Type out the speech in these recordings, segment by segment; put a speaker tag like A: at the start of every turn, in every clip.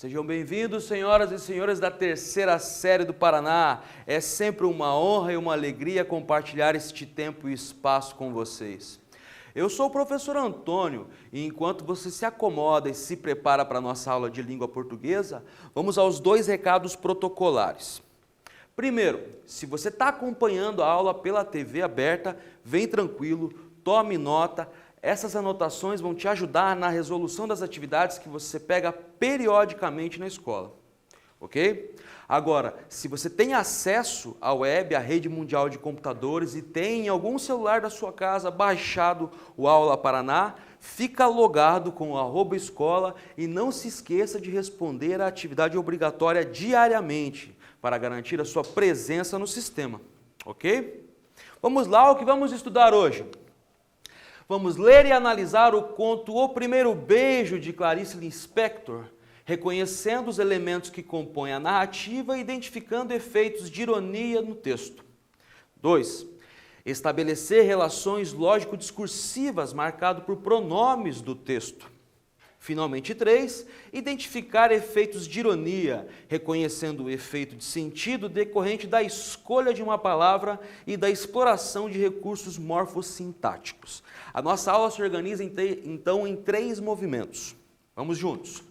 A: Sejam bem-vindos, senhoras e senhores da terceira série do Paraná. É sempre uma honra e uma alegria compartilhar este tempo e espaço com vocês. Eu sou o professor Antônio e enquanto você se acomoda e se prepara para a nossa aula de língua portuguesa, vamos aos 2 recados protocolares. Primeiro, se você está acompanhando a aula pela TV aberta, vem tranquilo, tome nota. Essas anotações vão te ajudar na resolução das atividades que você pega periodicamente na escola, ok? Agora, se você tem acesso à web, à rede mundial de computadores e tem em algum celular da sua casa baixado o Aula Paraná, fica logado com o @escola e não se esqueça de responder a atividade obrigatória diariamente para garantir a sua presença no sistema, ok? Vamos lá, o que vamos estudar hoje? Vamos ler e analisar o conto O Primeiro Beijo, de Clarice Lispector, reconhecendo os elementos que compõem a narrativa e identificando efeitos de ironia no texto. 2. Estabelecer relações lógico-discursivas marcado por pronomes do texto. Finalmente, 3. Identificar efeitos de ironia, reconhecendo o efeito de sentido decorrente da escolha de uma palavra e da exploração de recursos morfossintáticos. A nossa aula se organiza então em 3 movimentos. Vamos juntos.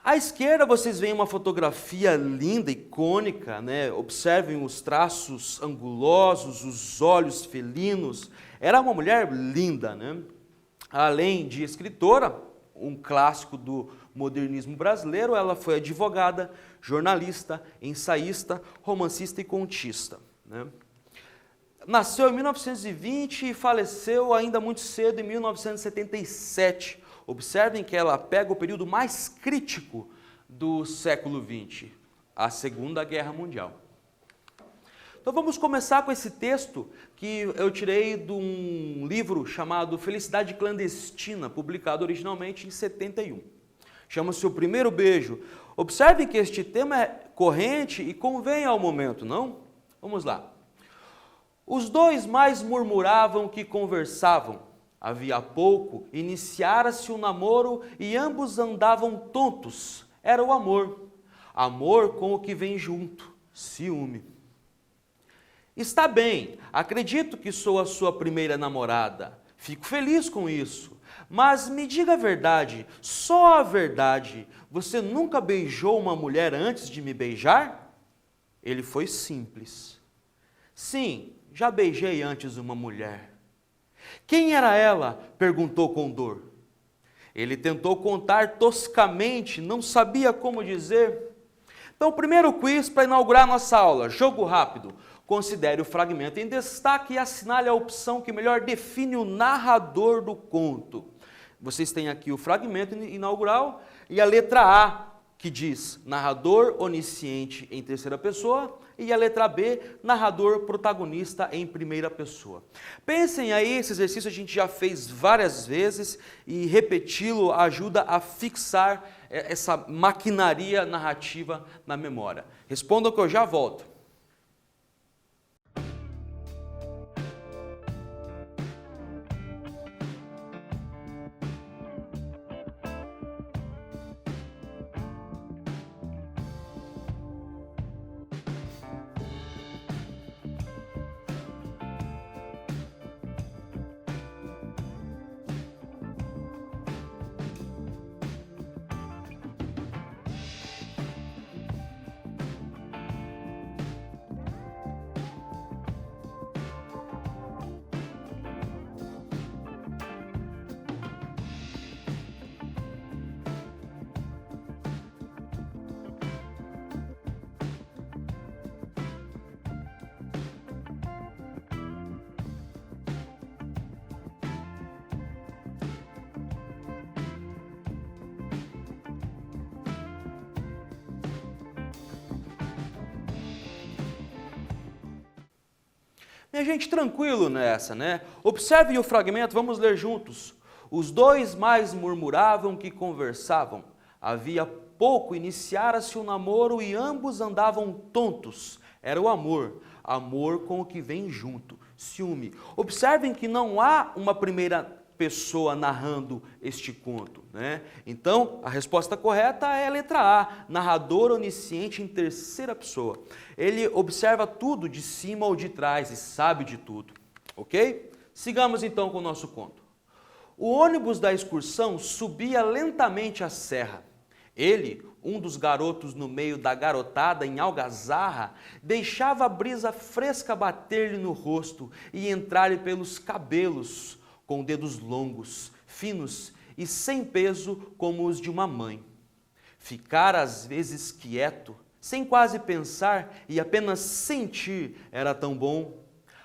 A: À esquerda vocês veem uma fotografia linda, icônica, né? Observem os traços angulosos, os olhos felinos. Era uma mulher linda, né? Além de escritora, um clássico do modernismo brasileiro, ela foi advogada, jornalista, ensaísta, romancista e contista, né? Nasceu em 1920 e faleceu ainda muito cedo, em 1977. Observem que ela pega o período mais crítico do século XX, a Segunda Guerra Mundial. Então vamos começar com esse texto que eu tirei de um livro chamado Felicidade Clandestina, publicado originalmente em 71. Chama-se O Primeiro Beijo. Observe que este tema é corrente e convém ao momento, não? Vamos lá. Os 2 mais murmuravam que conversavam. Havia pouco, iniciara-se o namoro e ambos andavam tontos. Era o amor. Amor com o que vem junto, ciúme. Está bem, acredito que sou a sua primeira namorada. Fico feliz com isso. Mas me diga a verdade, só a verdade. Você nunca beijou uma mulher antes de me beijar? Ele foi simples. Sim, já beijei antes uma mulher. Quem era ela? Perguntou com dor. Ele tentou contar toscamente, não sabia como dizer. Então, o primeiro quiz para inaugurar nossa aula, jogo rápido. Considere o fragmento em destaque e assinale a opção que melhor define o narrador do conto. Vocês têm aqui o fragmento inaugural e a letra A, que diz narrador onisciente em terceira pessoa, e a letra B, narrador protagonista em primeira pessoa. Pensem aí, esse exercício a gente já fez várias vezes e repeti-lo ajuda a fixar essa maquinaria narrativa na memória. Respondam que eu já volto. Minha gente, tranquilo nessa, né? Observem o fragmento, vamos ler juntos. Os 2 mais murmuravam que conversavam. Havia pouco, iniciara-se o namoro e ambos andavam tontos. Era o amor, amor com o que vem junto, ciúme. Observem que não há uma primeira pessoa narrando este conto, né? Então, a resposta correta é a letra A, narrador onisciente em terceira pessoa. Ele observa tudo de cima ou de trás e sabe de tudo, ok? Sigamos então com o nosso conto. O ônibus da excursão subia lentamente a serra. Ele, um dos garotos no meio da garotada em algazarra, deixava a brisa fresca bater-lhe no rosto e entrar-lhe pelos cabelos, com dedos longos, finos e sem peso como os de uma mãe. Ficar às vezes quieto, sem quase pensar e apenas sentir era tão bom.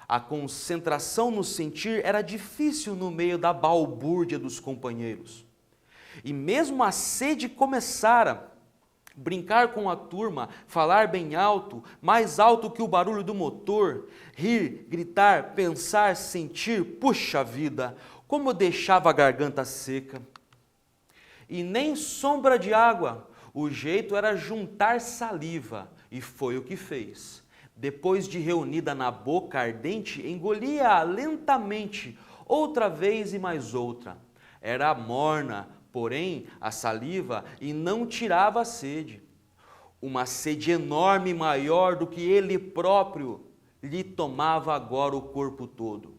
A: A concentração no sentir era difícil no meio da balbúrdia dos companheiros. E mesmo a sede começara. Brincar com a turma, falar bem alto, mais alto que o barulho do motor, rir, gritar, pensar, sentir, puxa vida, como deixava a garganta seca. E nem sombra de água, o jeito era juntar saliva, e foi o que fez. Depois de reunida na boca ardente, engolia-a lentamente, outra vez e mais outra. Era morna, porém, a saliva, e não tirava a sede. Uma sede enorme, maior do que ele próprio, lhe tomava agora o corpo todo.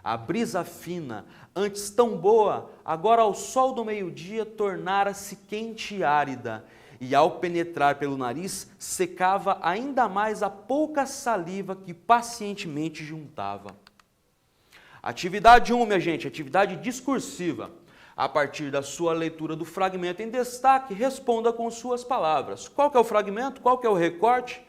A: A brisa fina, antes tão boa, agora ao sol do meio-dia, tornara-se quente e árida, e ao penetrar pelo nariz, secava ainda mais a pouca saliva que pacientemente juntava. Atividade 1, minha gente, atividade discursiva. A partir da sua leitura do fragmento em destaque, responda com suas palavras. Qual que é o fragmento? Qual que é o recorte?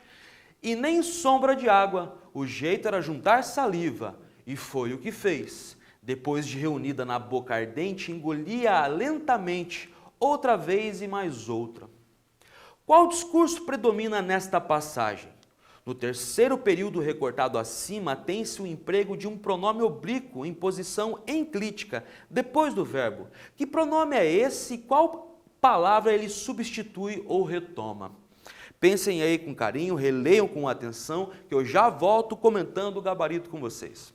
A: E nem sombra de água, o jeito era juntar saliva, e foi o que fez. Depois de reunida na boca ardente, engolia-a lentamente, outra vez e mais outra. Qual discurso predomina nesta passagem? No terceiro período recortado acima, tem-se o emprego de um pronome oblíquo em posição enclítica, depois do verbo. Que pronome é esse e qual palavra ele substitui ou retoma? Pensem aí com carinho, releiam com atenção, que eu já volto comentando o gabarito com vocês.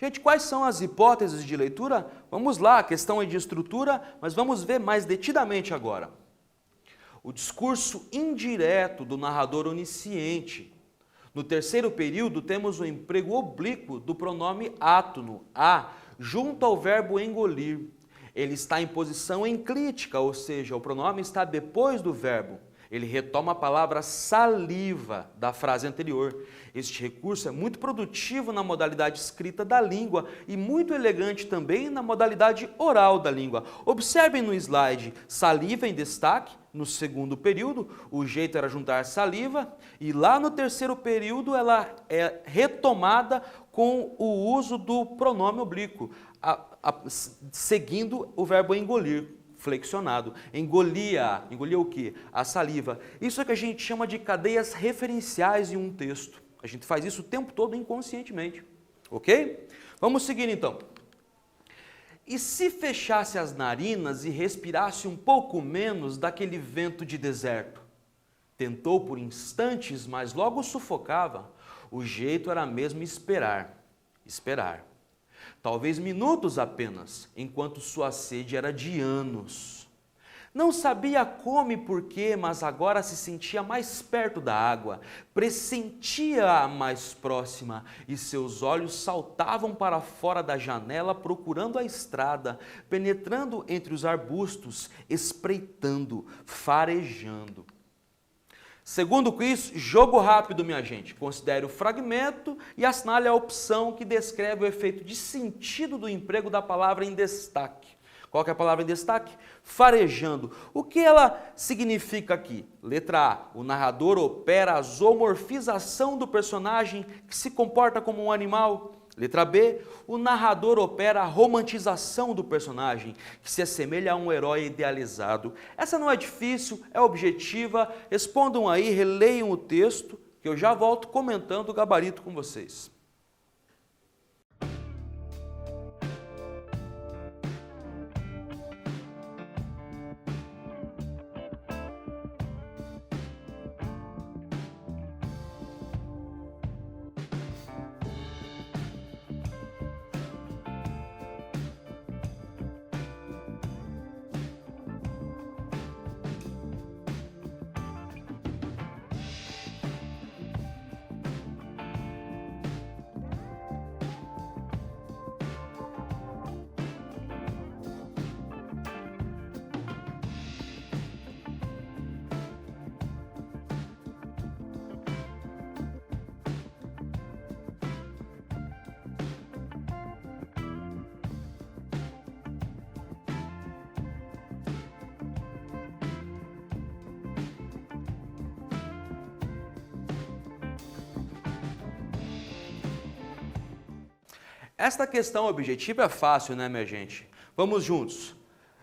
A: Gente, quais são as hipóteses de leitura? Vamos lá, a questão é de estrutura, mas vamos ver mais detidamente agora. O discurso indireto do narrador onisciente. No terceiro período, temos o emprego oblíquo do pronome átono, a, junto ao verbo engolir. Ele está em posição enclítica, ou seja, o pronome está depois do verbo. Ele retoma a palavra saliva da frase anterior. Este recurso é muito produtivo na modalidade escrita da língua e muito elegante também na modalidade oral da língua. Observem no slide, saliva em destaque. No segundo período, o jeito era juntar saliva, e lá no terceiro período ela é retomada com o uso do pronome oblíquo, seguindo o verbo engolir, flexionado. Engolia o quê? A saliva. Isso é que a gente chama de cadeias referenciais em um texto. A gente faz isso o tempo todo inconscientemente, ok? Vamos seguir então. E se fechasse as narinas e respirasse um pouco menos daquele vento de deserto? Tentou por instantes, mas logo sufocava. O jeito era mesmo esperar. Talvez minutos apenas, enquanto sua sede era de anos. Não sabia como e porquê, mas agora se sentia mais perto da água, pressentia-a mais próxima, e seus olhos saltavam para fora da janela procurando a estrada, penetrando entre os arbustos, espreitando, farejando. Segundo quiz, jogo rápido, minha gente. Considere o fragmento e assinale a opção que descreve o efeito de sentido do emprego da palavra em destaque. Qual que é a palavra em destaque? Farejando. O que ela significa aqui? Letra A. O narrador opera a zoomorfização do personagem que se comporta como um animal. Letra B. O narrador opera a romantização do personagem que se assemelha a um herói idealizado. Essa não é difícil, é objetiva. Respondam aí, releiam o texto, que eu já volto comentando o gabarito com vocês. Esta questão objetiva é fácil, né, minha gente? Vamos juntos.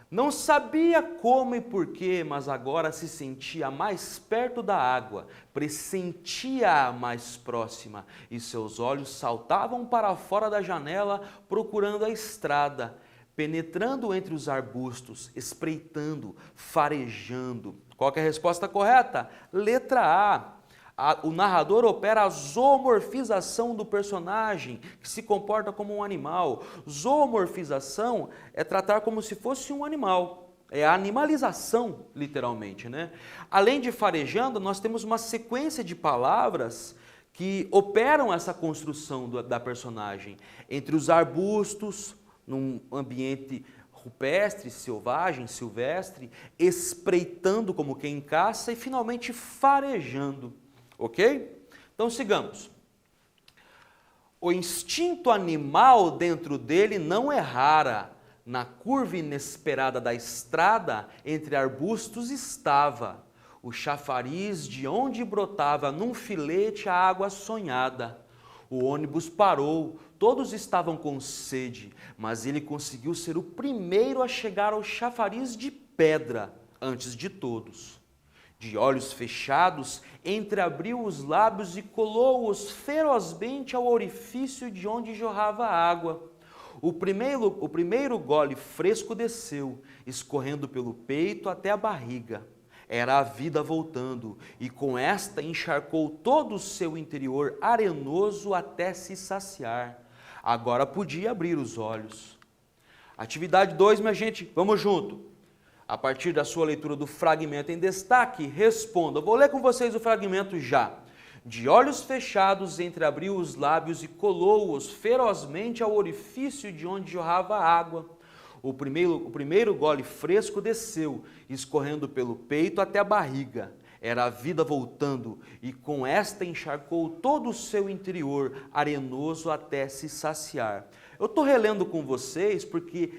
A: Não sabia como e porquê, mas agora se sentia mais perto da água, pressentia-a mais próxima, e seus olhos saltavam para fora da janela, procurando a estrada, penetrando entre os arbustos, espreitando, farejando. Qual que é a resposta correta? Letra A. O narrador opera a zoomorfização do personagem, que se comporta como um animal. Zoomorfização é tratar como se fosse um animal. É a animalização, literalmente, né? Além de farejando, nós temos uma sequência de palavras que operam essa construção da personagem. Entre os arbustos, num ambiente rupestre, selvagem, silvestre, espreitando como quem caça e finalmente farejando. Ok? Então sigamos. O instinto animal dentro dele não errara. Na curva inesperada da estrada, entre arbustos estava o chafariz de onde brotava num filete a água sonhada. O ônibus parou, todos estavam com sede, mas ele conseguiu ser o primeiro a chegar ao chafariz de pedra antes de todos. De olhos fechados, entreabriu os lábios e colou-os ferozmente ao orifício de onde jorrava a água. O primeiro gole fresco desceu, escorrendo pelo peito até a barriga. Era a vida voltando, e com esta encharcou todo o seu interior arenoso até se saciar. agora podia abrir os olhos. Atividade 2, minha gente, vamos junto. A partir da sua leitura do fragmento em destaque, responda. Eu vou ler com vocês o fragmento já. De olhos fechados, entreabriu os lábios e colou-os ferozmente ao orifício de onde jorrava água. O primeiro gole fresco desceu, escorrendo pelo peito até a barriga. Era a vida voltando, e com esta encharcou todo o seu interior, arenoso até se saciar. Eu estou relendo com vocês porque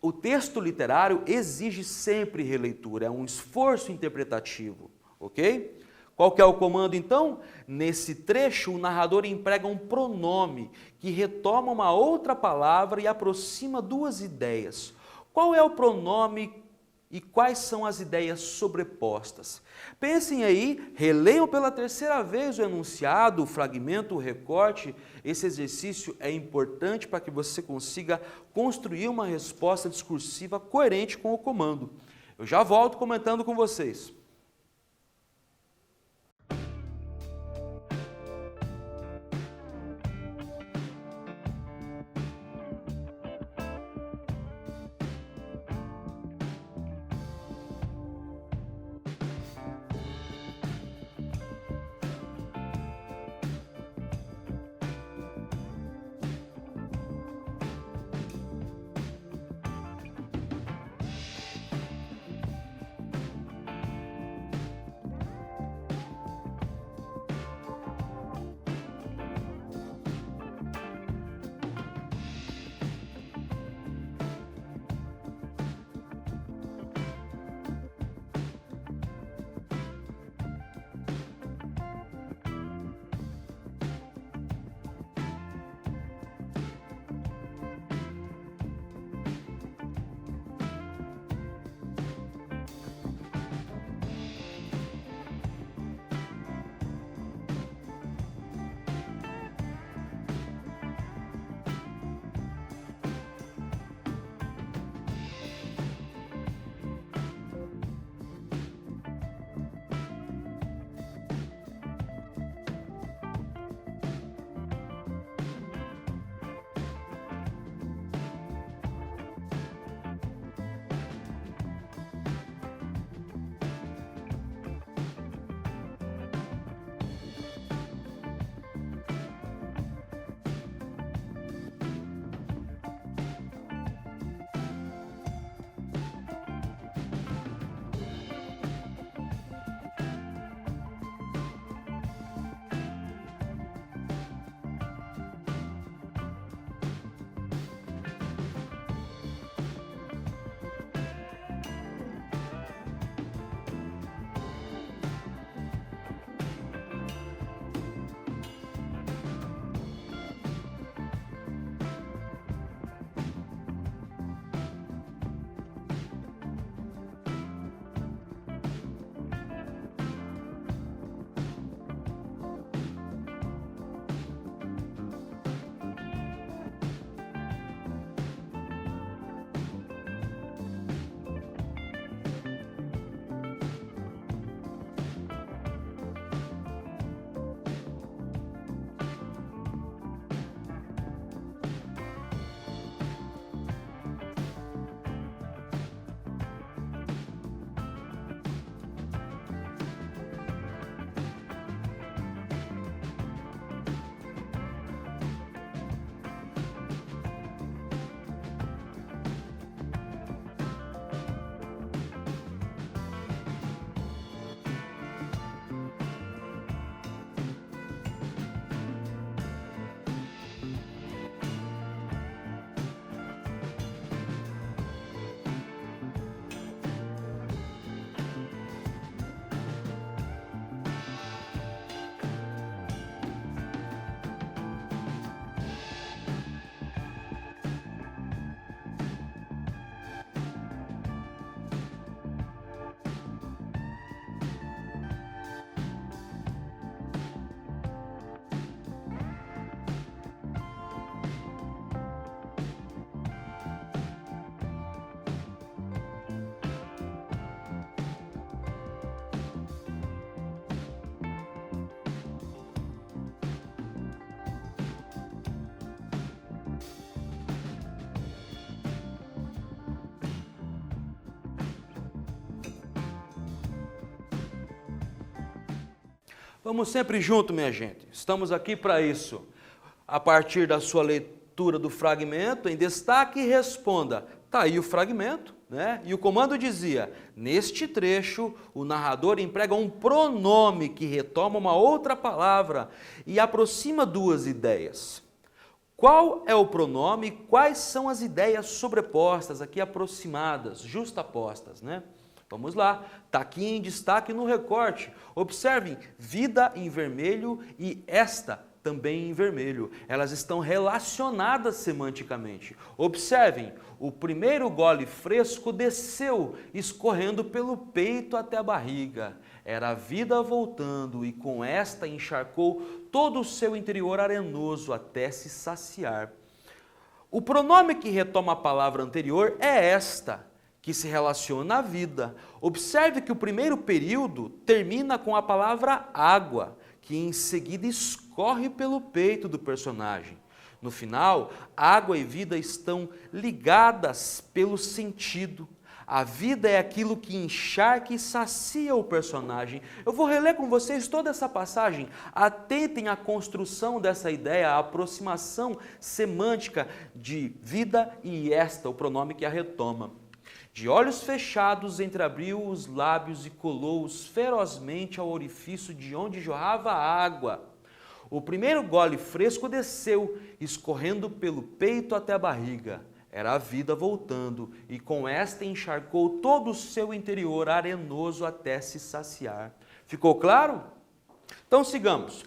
A: o texto literário exige sempre releitura, é um esforço interpretativo, ok? Qual que é o comando então? Nesse trecho, o narrador emprega um pronome que retoma uma outra palavra e aproxima duas ideias. Qual é o pronome e quais são as ideias sobrepostas? Pensem aí, releiam pela terceira vez o enunciado, o fragmento, o recorte. Esse exercício é importante para que você consiga construir uma resposta discursiva coerente com o comando. Eu já volto comentando com vocês. Vamos sempre junto, minha gente. Estamos aqui para isso. A partir da sua leitura do fragmento, em destaque, responda. Está aí o fragmento, né? E o comando dizia, neste trecho, o narrador emprega um pronome que retoma uma outra palavra e aproxima duas ideias. Qual é o pronome? Quais são as ideias sobrepostas, aqui aproximadas, justapostas, né? Vamos lá, está aqui em destaque no recorte. Observem, vida em vermelho e esta também em vermelho. Elas estão relacionadas semanticamente. Observem, o primeiro gole fresco desceu, escorrendo pelo peito até a barriga. Era a vida voltando e com esta encharcou todo o seu interior arenoso até se saciar. O pronome que retoma a palavra anterior é esta, que se relaciona à vida. Observe que o primeiro período termina com a palavra água, que em seguida escorre pelo peito do personagem. No final, água e vida estão ligadas pelo sentido. A vida é aquilo que encharca e sacia o personagem. Eu vou reler com vocês toda essa passagem. Atentem à construção dessa ideia, à aproximação semântica de vida e esta, o pronome que a retoma. De olhos fechados, entreabriu os lábios e colou-os ferozmente ao orifício de onde jorrava a água. O primeiro gole fresco desceu, escorrendo pelo peito até a barriga. Era a vida voltando, e com esta encharcou todo o seu interior arenoso até se saciar. Ficou claro? Então sigamos.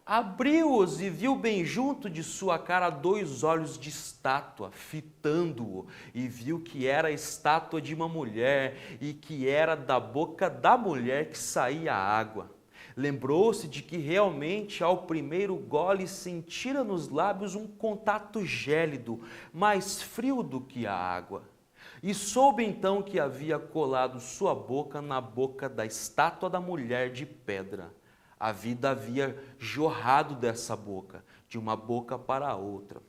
A: Abriu-os e viu bem junto de sua cara 2 olhos de estátua, fitando-o, e viu que era a estátua de uma mulher, e que era da boca da mulher que saía a água. Lembrou-se de que realmente ao primeiro gole sentira nos lábios um contato gélido, mais frio do que a água. E soube então que havia colado sua boca na boca da estátua da mulher de pedra. A vida havia jorrado dessa boca, de uma boca para a outra.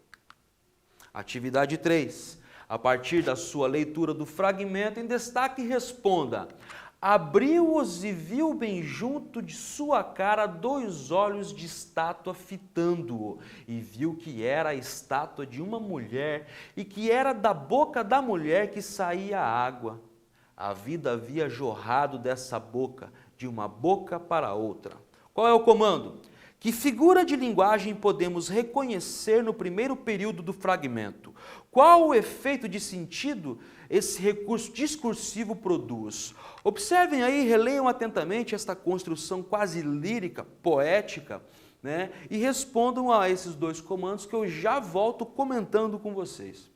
A: Atividade 3. A partir da sua leitura do fragmento, em destaque, responda. Abriu-os e viu bem junto de sua cara 2 olhos de estátua fitando-o, e viu que era a estátua de uma mulher, e que era da boca da mulher que saía a água. A vida havia jorrado dessa boca, de uma boca para a outra. Qual é o comando? Que figura de linguagem podemos reconhecer no primeiro período do fragmento? Qual o efeito de sentido esse recurso discursivo produz? Observem aí, releiam atentamente esta construção quase lírica, poética, né? E respondam a esses 2 comandos que eu já volto comentando com vocês.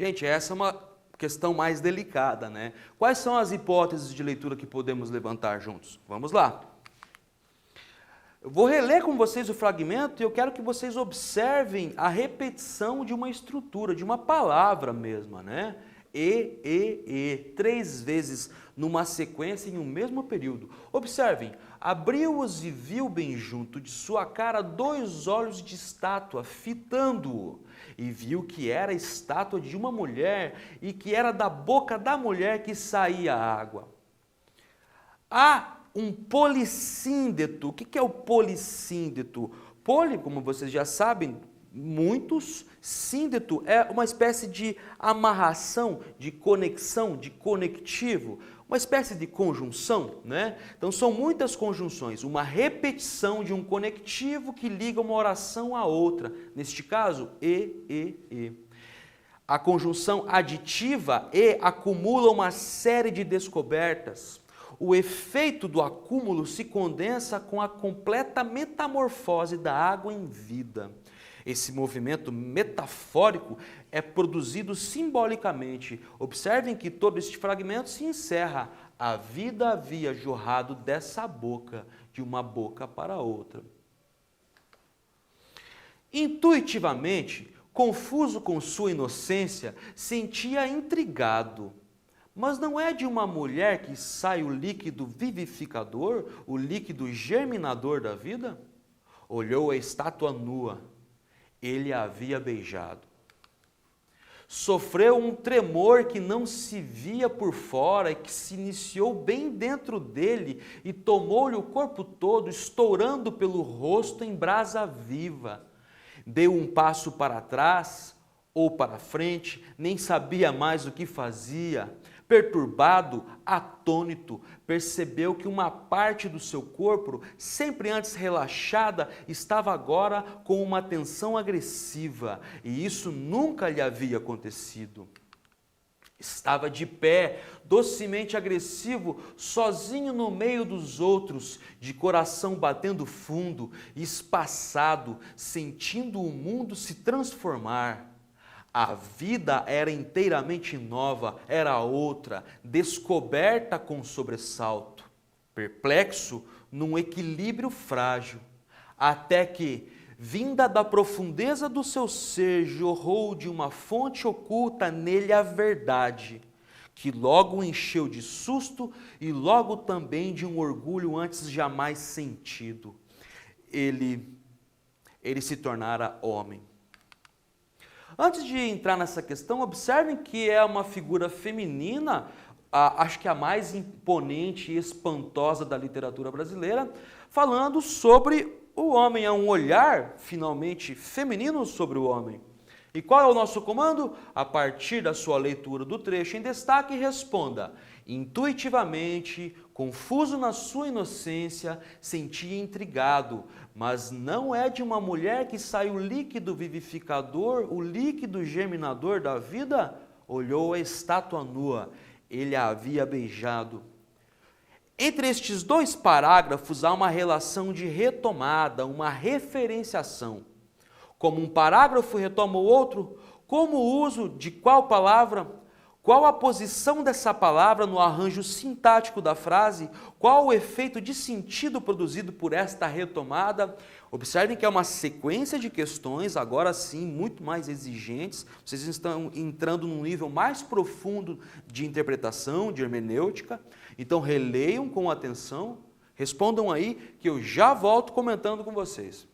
A: Gente, essa é uma questão mais delicada, né? Quais são as hipóteses de leitura que podemos levantar juntos? Vamos lá. Eu vou reler com vocês o fragmento e eu quero que vocês observem a repetição de uma estrutura, de uma palavra mesma, né? E, 3 vezes numa sequência em um mesmo período. Observem, abriu-os e viu bem junto de sua cara 2 olhos de estátua, fitando-o, e viu que era a estátua de uma mulher e que era da boca da mulher que saía água. Há um polissíndeto. O que é o polissíndeto? Poli, como vocês já sabem, muitos, síndeto é uma espécie de amarração, de conexão, de conectivo, uma espécie de conjunção, né? Então são muitas conjunções, uma repetição de um conectivo que liga uma oração à outra, neste caso, e. A conjunção aditiva e acumula uma série de descobertas. O efeito do acúmulo se condensa com a completa metamorfose da água em vida. Esse movimento metafórico é produzido simbolicamente. Observem que todo este fragmento se encerra. A vida havia jorrado dessa boca, de uma boca para outra. Intuitivamente, confuso com sua inocência, sentia intrigado. Mas não é de uma mulher que sai o líquido vivificador, o líquido germinador da vida? Olhou a estátua nua. Ele a havia beijado. Sofreu um tremor que não se via por fora e que se iniciou bem dentro dele e tomou-lhe o corpo todo, estourando pelo rosto em brasa viva. Deu um passo para trás ou para frente, nem sabia mais o que fazia. Perturbado, atônito, percebeu que uma parte do seu corpo, sempre antes relaxada, estava agora com uma tensão agressiva, e isso nunca lhe havia acontecido. Estava de pé, docemente agressivo, sozinho no meio dos outros, de coração batendo fundo, espaçado, sentindo o mundo se transformar. A vida era inteiramente nova, era outra, descoberta com sobressalto, perplexo num equilíbrio frágil, até que, vinda da profundeza do seu ser, jorrou de uma fonte oculta nele a verdade, que logo o encheu de susto e logo também de um orgulho antes jamais sentido. Ele se tornara homem. Antes de entrar nessa questão, observem que é uma figura feminina, acho que a mais imponente e espantosa da literatura brasileira, falando sobre o homem, é um olhar, finalmente, feminino sobre o homem. E qual é o nosso comando? A partir da sua leitura do trecho em destaque, responda: intuitivamente, confuso na sua inocência, sentia intrigado, mas não é de uma mulher que sai o líquido vivificador, o líquido germinador da vida? Olhou a estátua nua, ele a havia beijado. Entre estes 2 parágrafos há uma relação de retomada, uma referenciação. Como um parágrafo retoma o outro, como o uso de qual palavra? Qual a posição dessa palavra no arranjo sintático da frase? Qual o efeito de sentido produzido por esta retomada? Observem que é uma sequência de questões, agora sim, muito mais exigentes. Vocês estão entrando num nível mais profundo de interpretação, de hermenêutica. Então, releiam com atenção, respondam aí, que eu já volto comentando com vocês.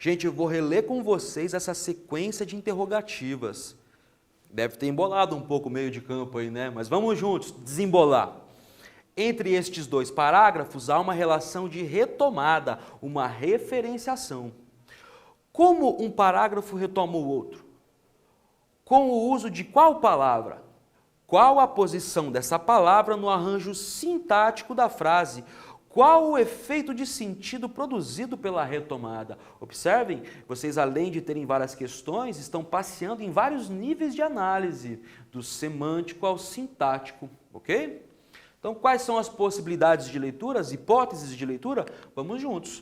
A: Gente, eu vou reler com vocês essa sequência de interrogativas. Deve ter embolado um pouco o meio de campo aí, né? Mas vamos juntos desembolar. Entre estes dois parágrafos há uma relação de retomada, uma referenciação. Como um parágrafo retoma o outro? Com o uso de qual palavra? Qual a posição dessa palavra no arranjo sintático da frase? Qual o efeito de sentido produzido pela retomada? Observem, vocês além de terem várias questões, estão passeando em vários níveis de análise, do semântico ao sintático, ok? Então, quais são as possibilidades de leitura, as hipóteses de leitura? Vamos juntos.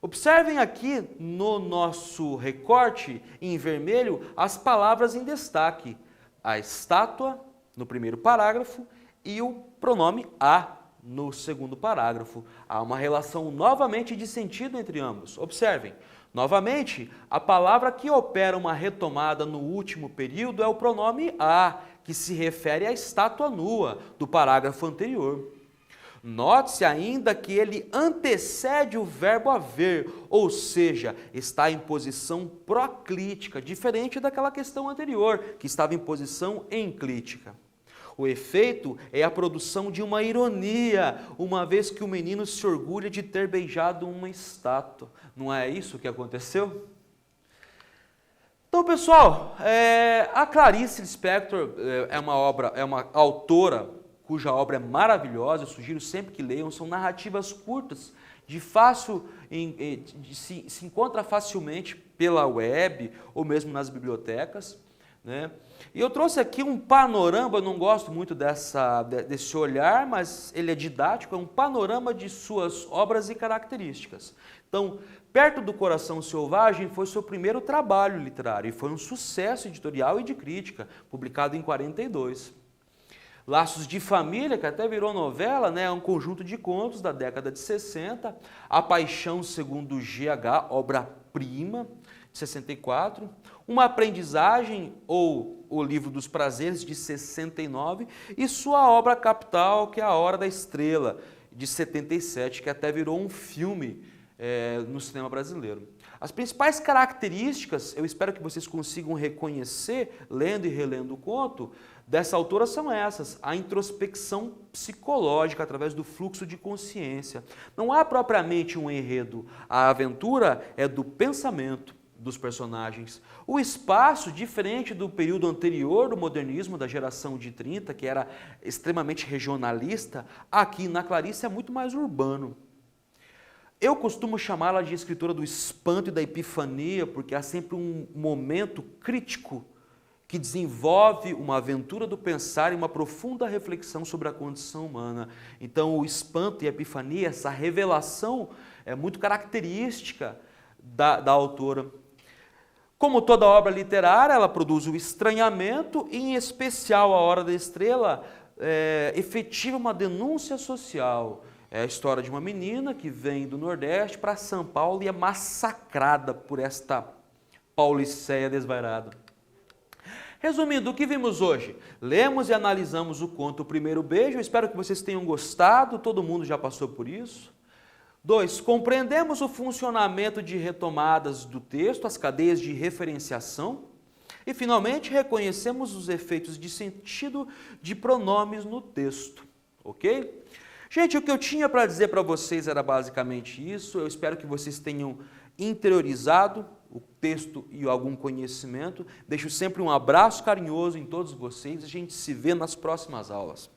A: Observem aqui no nosso recorte em vermelho as palavras em destaque. A estátua no primeiro parágrafo e o pronome a no segundo parágrafo. Há uma relação novamente de sentido entre ambos. Observem, novamente, a palavra que opera uma retomada no último período é o pronome a, que se refere à estátua nua do parágrafo anterior. Note-se ainda que ele antecede o verbo haver, ou seja, está em posição proclítica, diferente daquela questão anterior, que estava em posição enclítica. O efeito é a produção de uma ironia, uma vez que o menino se orgulha de ter beijado uma estátua. Não é isso que aconteceu? Então, pessoal, a Clarice Lispector é uma autora cuja obra é maravilhosa, eu sugiro sempre que leiam, são narrativas curtas, se encontra facilmente pela web ou mesmo nas bibliotecas, né? E eu trouxe aqui um panorama, eu não gosto muito desse olhar, mas ele é didático, é um panorama de suas obras e características. Então, Perto do Coração Selvagem foi seu primeiro trabalho literário e foi um sucesso editorial e de crítica, publicado em 1942. Laços de Família, que até virou novela, né, é um conjunto de contos da década de 60. A Paixão segundo GH, obra-prima, de 64. Uma Aprendizagem, ou O Livro dos Prazeres, de 69. E sua obra capital, que é A Hora da Estrela, de 77, que até virou um filme no cinema brasileiro. As principais características, eu espero que vocês consigam reconhecer, lendo e relendo o conto, dessa autora são essas: a introspecção psicológica através do fluxo de consciência. Não há propriamente um enredo, a aventura é do pensamento dos personagens. O espaço, diferente do período anterior do modernismo, da geração de 30, que era extremamente regionalista, aqui na Clarice é muito mais urbano. Eu costumo chamá-la de escritora do espanto e da epifania, porque há sempre um momento crítico que desenvolve uma aventura do pensar e uma profunda reflexão sobre a condição humana. Então, o espanto e a epifania, essa revelação é muito característica da autora. Como toda obra literária, ela produz o estranhamento e, em especial, A Hora da Estrela, efetiva uma denúncia social. É a história de uma menina que vem do Nordeste para São Paulo e é massacrada por esta pauliceia desvairada. Resumindo, o que vimos hoje? Lemos e analisamos o conto O Primeiro Beijo, eu espero que vocês tenham gostado, todo mundo já passou por isso. 2. Compreendemos o funcionamento de retomadas do texto, as cadeias de referenciação. E, finalmente, reconhecemos os efeitos de sentido de pronomes no texto, ok? Gente, o que eu tinha para dizer para vocês era basicamente isso. Eu espero que vocês tenham interiorizado o texto e algum conhecimento. Deixo sempre um abraço carinhoso em todos vocês. A gente se vê nas próximas aulas.